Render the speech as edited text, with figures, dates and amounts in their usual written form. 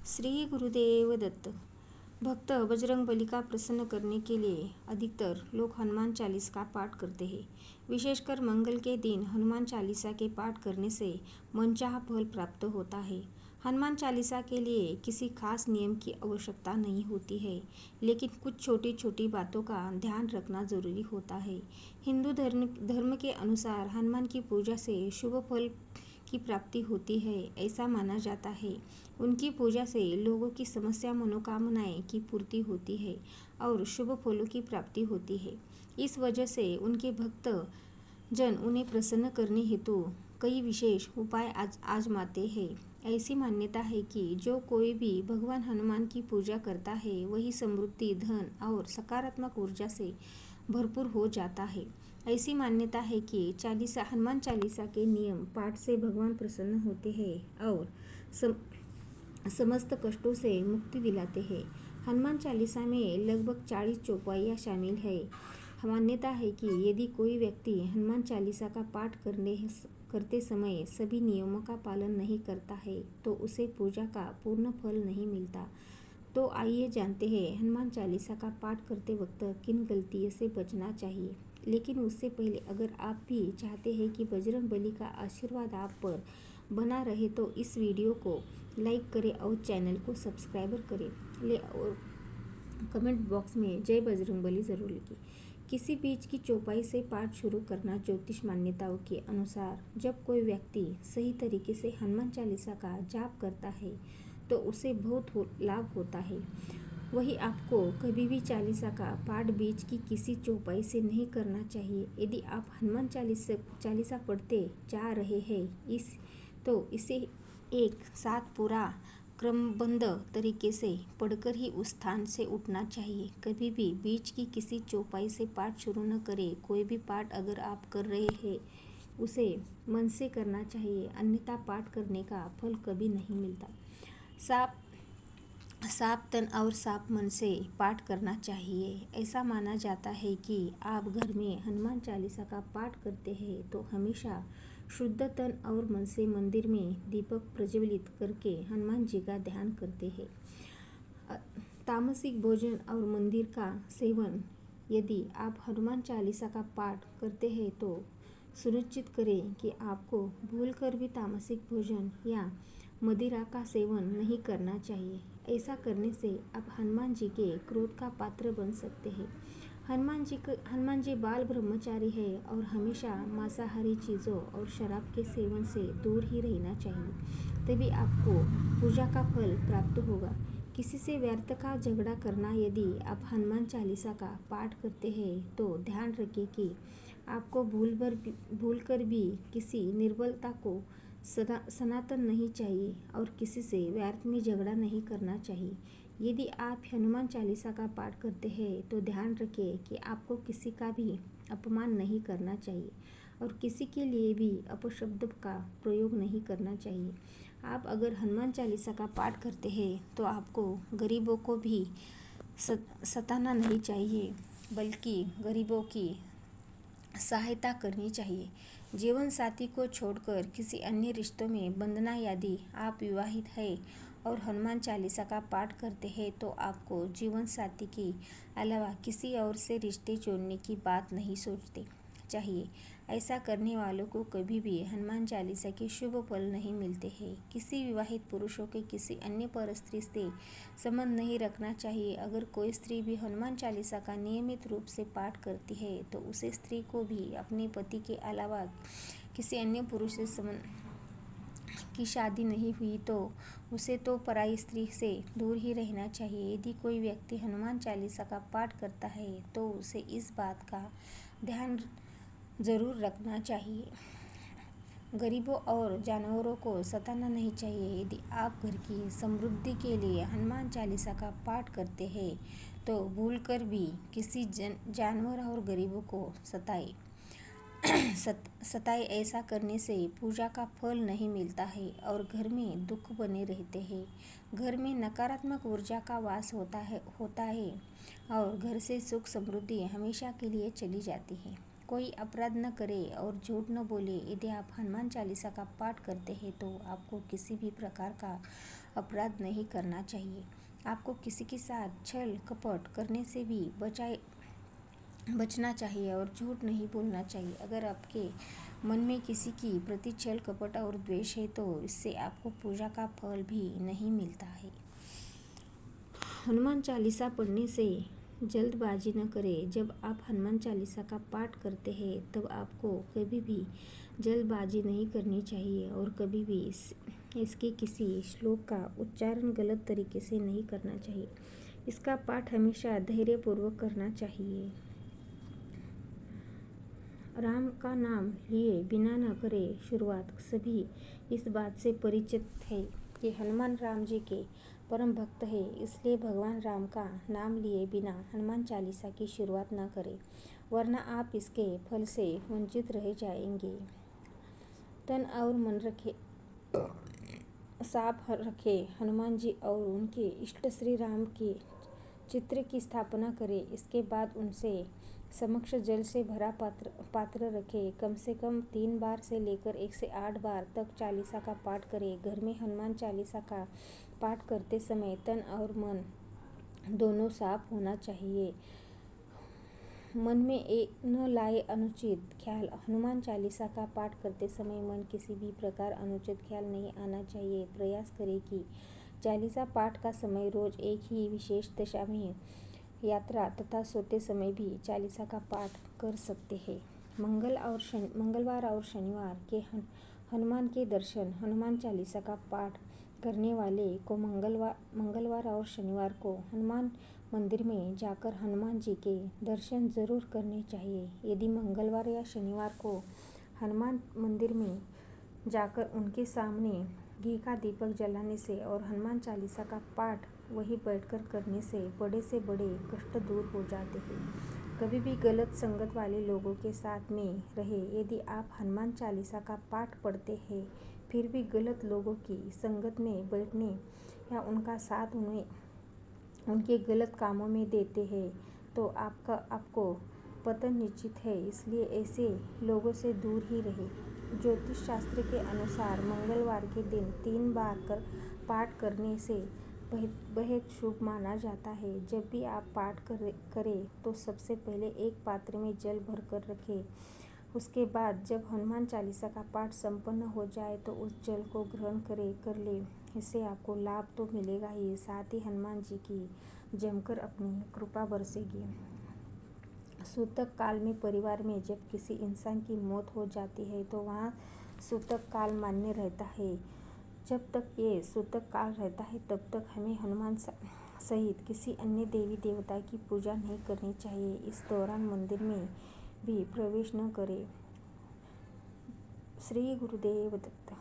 श्री गुरुदेव दत्त। भक्त बजरंगबली का प्रसन्न करने के लिए अधिकतर लोग हनुमान चालीसा का पाठ करते हैं। विशेषकर मंगल के दिन हनुमान चालीसा के पाठ करने से मनचाहा फल प्राप्त होता है। हनुमान चालीसा के लिए किसी खास नियम की आवश्यकता नहीं होती है, लेकिन कुछ छोटी छोटी बातों का ध्यान रखना जरूरी होता है। हिंदू धर्म के अनुसार हनुमान की पूजा से शुभ फल की प्राप्ति होती है, ऐसा माना जाता है। उनकी पूजा से लोगों की समस्या मनोकामनाएं की पूर्ति होती है और शुभ फलों की प्राप्ति होती है। इस वजह से उनके भक्त जन उन्हें प्रसन्न करने हेतु कई विशेष उपाय आजमाते हैं। ऐसी मान्यता है कि जो कोई भी भगवान हनुमान की पूजा करता है वही समृद्धि, धन और सकारात्मक ऊर्जा से भरपूर हो जाता है। ऐसी मान्यता है कि हनुमान चालीसा के नियम पाठ से भगवान प्रसन्न होते हैं और समस्त कष्टों से मुक्ति दिलाते हैं। हनुमान चालीसा में लगभग 40 चौपाइयाँ शामिल है। मान्यता है कि यदि कोई व्यक्ति हनुमान चालीसा का पाठ करते समय सभी नियमों का पालन नहीं करता है तो उसे पूजा का पूर्ण फल नहीं मिलता। तो आइए जानते हैं हनुमान चालीसा का पाठ करते वक्त किन गलतियों से बचना चाहिए। लेकिन उससे पहले अगर आप भी चाहते हैं कि बजरंगबली का आशीर्वाद आप पर बना रहे तो इस वीडियो को लाइक करें और चैनल को सब्सक्राइब करें और कमेंट बॉक्स में जय बजरंगबली ज़रूर लिखें। किसी बीच की चौपाई से पाठ शुरू करना। ज्योतिष मान्यताओं के अनुसार जब कोई व्यक्ति सही तरीके से हनुमान चालीसा का जाप करता है तो उसे बहुत लाभ होता है। वही आपको कभी भी चालीसा का पाठ बीच की किसी चौपाई से नहीं करना चाहिए। यदि आप हनुमान चालीसा पढ़ते जा रहे हैं इसे एक साथ पूरा क्रमबद्ध तरीके से पढ़कर ही उस स्थान से उठना चाहिए। कभी भी बीच की किसी चौपाई से पाठ शुरू न करें। कोई भी पाठ अगर आप कर रहे हैं उसे मन से करना चाहिए, अन्यथा पाठ करने का फल कभी नहीं मिलता। साफ तन और साफ मन से पाठ करना चाहिए। ऐसा माना जाता है कि आप घर में हनुमान चालीसा का पाठ करते हैं तो हमेशा शुद्ध तन और मन से मंदिर में दीपक प्रज्वलित करके हनुमान जी का ध्यान करते हैं। तामसिक भोजन और मंदिर का सेवन। यदि आप हनुमान चालीसा का पाठ करते हैं तो सुनिश्चित करें कि आपको भूलकर भी तामसिक भोजन या मदिरा का सेवन नहीं करना चाहिए। ऐसा करने से आप हनुमान जी के क्रोध का पात्र बन सकते हैं। हनुमान जी बाल ब्रह्मचारी है और हमेशा मांसाहारी चीज़ों और शराब के सेवन से दूर ही रहना चाहिए, तभी आपको पूजा का फल प्राप्त होगा। किसी से व्यर्थ का झगड़ा करना। यदि आप हनुमान चालीसा का पाठ करते हैं तो ध्यान रखें कि आपको भूलकर भी किसी निर्बलता को सनातन नहीं चाहिए और किसी से व्यर्थ में झगड़ा नहीं करना चाहिए। यदि आप हनुमान चालीसा का पाठ करते हैं तो ध्यान रखें कि आपको किसी का भी अपमान नहीं करना चाहिए और किसी के लिए भी अपशब्द का प्रयोग नहीं करना चाहिए। आप अगर हनुमान चालीसा का पाठ करते हैं तो आपको गरीबों को भी सताना नहीं चाहिए, बल्कि गरीबों की सहायता करनी चाहिए। जीवन साथी को छोड़कर किसी अन्य रिश्तों में बंधना। यदि आप विवाहित हैं और हनुमान चालीसा का पाठ करते हैं तो आपको जीवन साथी के अलावा किसी और से रिश्ते जोड़ने की बात नहीं सोचते चाहिए। ऐसा करने वालों को कभी भी हनुमान चालीसा के शुभ फल नहीं मिलते हैं। किसी विवाहित पुरुषों के किसी अन्य पर स्त्री से संबंध नहीं रखना चाहिए। अगर कोई स्त्री भी हनुमान चालीसा का नियमित रूप से पाठ करती है तो उसे स्त्री को भी अपने पति के अलावा किसी अन्य पुरुष से संबंध की शादी नहीं हुई तो उसे तो पराई स्त्री से दूर ही रहना चाहिए। यदि कोई व्यक्ति हनुमान चालीसा का पाठ करता है तो उसे इस बात का ध्यान ज़रूर रखना चाहिए, गरीबों और जानवरों को सताना नहीं चाहिए। यदि आप घर की समृद्धि के लिए हनुमान चालीसा का पाठ करते हैं तो भूलकर भी किसी जानवर और गरीबों को सताए। ऐसा करने से पूजा का फल नहीं मिलता है और घर में दुख बने रहते हैं। घर में नकारात्मक ऊर्जा का वास होता है और घर से सुख समृद्धि हमेशा के लिए चली जाती है। कोई अपराध न करे और झूठ न बोले। यदि आप हनुमान चालीसा का पाठ करते हैं तो आपको किसी भी प्रकार का अपराध नहीं करना चाहिए। आपको किसी के साथ छल कपट करने से भी बचना चाहिए और झूठ नहीं बोलना चाहिए। अगर आपके मन में किसी की प्रति छल कपट और द्वेष है तो इससे आपको पूजा का फल भी नहीं मिलता है। हनुमान चालीसा पढ़ने से जल्दबाजी न करें। जब आप हनुमान चालीसा का पाठ करते हैं तब आपको कभी भी जल्दबाजी नहीं करनी चाहिए और कभी भी इसके किसी श्लोक का उच्चारण गलत तरीके से नहीं करना चाहिए। इसका पाठ हमेशा धैर्यपूर्वक करना चाहिए। राम का नाम लिए बिना न करें शुरुआत। सभी इस बात से परिचित है कि हनुमान राम जी के परम भक्त है, इसलिए भगवान राम का नाम लिए बिना हनुमान चालीसा की शुरुआत न करें, वरना आप इसके फल से वंचित रह जाएंगे। तन और मन साफ रखे। हनुमान जी और उनके इष्ट श्री राम के चित्र की स्थापना करें। इसके बाद उनसे समक्ष जल से भरा पात्र रखें। कम से कम 3 बार से लेकर 108 बार तक चालीसा का पाठ करें। घर में हनुमान चालीसा का पाठ करते समय तन और मन दोनों साफ होना चाहिए। मन में न लाए अनुचित ख्याल। हनुमान चालीसा का पाठ करते समय मन किसी भी प्रकार अनुचित ख्याल नहीं आना चाहिए। प्रयास करें कि चालीसा पाठ का समय रोज एक ही विशेष दशा में यात्रा तथा सोते समय भी चालीसा का पाठ कर सकते हैं। मंगलवार और शनिवार के हनुमान के दर्शन। हनुमान चालीसा का पाठ करने वाले को मंगलवार और शनिवार को हनुमान मंदिर में जाकर हनुमान जी के दर्शन जरूर करने चाहिए। यदि मंगलवार या शनिवार को हनुमान मंदिर में जाकर उनके सामने घी का दीपक जलाने से और हनुमान चालीसा का पाठ वहीं बैठकर करने से बड़े कष्ट दूर हो जाते हैं। कभी भी गलत संगत वाले लोगों के साथ में रहे। यदि आप हनुमान चालीसा का पाठ पढ़ते हैं फिर भी गलत लोगों की संगत में बैठने या उनका साथ उनके गलत कामों में देते हैं तो आपको पतन निश्चित है। इसलिए ऐसे लोगों से दूर ही रहे। ज्योतिष शास्त्र के अनुसार मंगलवार के दिन 3 बार पाठ करने से बेहद शुभ माना जाता है। जब भी आप पाठ करें तो सबसे पहले एक पात्र में जल भर कर रखें। उसके बाद जब हनुमान चालीसा का पाठ संपन्न हो जाए तो उस जल को ग्रहण कर ले। इससे आपको लाभ तो मिलेगा ही, साथ ही हनुमान जी की जमकर अपनी कृपा बरसेगी। सूतक काल में परिवार में जब किसी इंसान की मौत हो जाती है तो वहाँ सूतक काल मान्य रहता है। जब तक ये सूतक काल रहता है तब तक हमें हनुमान सहित किसी अन्य देवी देवता की पूजा नहीं करनी चाहिए। इस दौरान मंदिर में भी प्रवेश न करें। श्री गुरुदेव दत्त।